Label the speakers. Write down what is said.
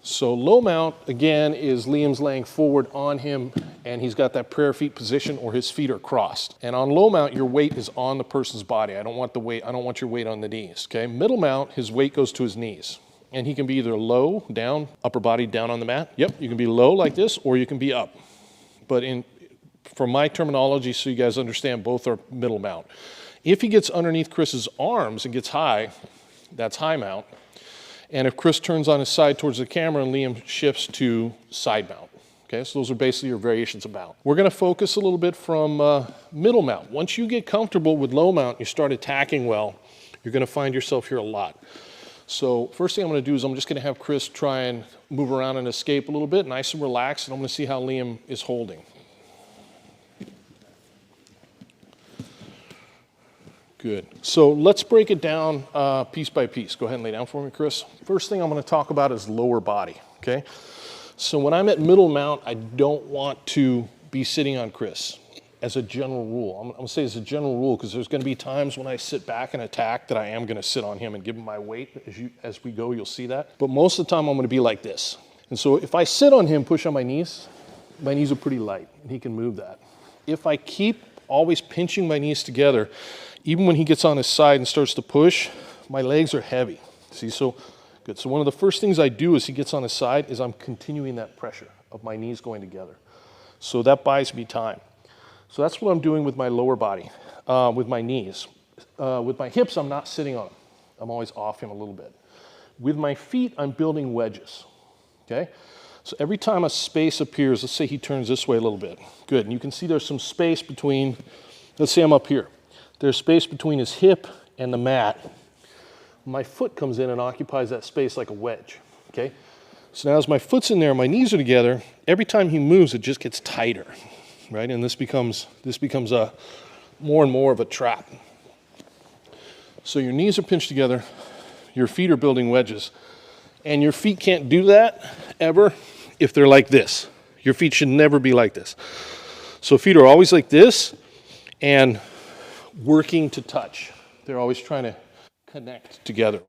Speaker 1: So low mount, again, is Liam's laying forward on him and he's got that prayer feet position or his feet are crossed. And on low mount, your weight is on the person's body. I don't want your weight on the knees, okay? Middle mount, his weight goes to his knees. And he can be either low, down, upper body down on the mat. Yep, you can be low like this or you can be up. But for my terminology, so you guys understand, both are middle mount. If he gets underneath Chris's arms and gets high, that's high mount. And if Chris turns on his side towards the camera and Liam shifts to side mount. Okay, so those are basically your variations of mount. We're gonna focus a little bit from middle mount. Once you get comfortable with low mount, you start attacking well, you're gonna find yourself here a lot. So first thing I'm gonna do is I'm just gonna have Chris try and move around and escape a little bit, nice and relaxed, and I'm gonna see how Liam is holding. Good. So let's break it down piece by piece. Go ahead and lay down for me, Chris. First thing I'm going to talk about is lower body, okay? So when I'm at middle mount, I don't want to be sitting on Chris as a general rule. I'm going to say as a general rule because there's going to be times when I sit back and attack that I am going to sit on him and give him my weight. As we go, you'll see that. But most of the time, I'm going to be like this. And so if I sit on him, push on my knees are pretty light, and he can move that. If I keep always pinching my knees together, even when he gets on his side and starts to push, my legs are heavy. See, so good. So one of the first things I do as he gets on his side is I'm continuing that pressure of my knees going together. So that buys me time. So that's what I'm doing with my lower body, with my knees. With my hips, I'm not sitting on them. I'm always off him a little bit. With my feet, I'm building wedges, okay? So every time a space appears, let's say he turns this way a little bit. Good, and you can see there's some space between, let's say I'm up here. There's space between his hip and the mat. My foot comes in and occupies that space like a wedge, okay? So now as my foot's in there, my knees are together, every time he moves, it just gets tighter, right? And this becomes a more and more of a trap. So your knees are pinched together, your feet are building wedges, and your feet can't do that ever if they're like this. Your feet should never be like this. So feet are always like this and working to touch. They're always trying to connect together.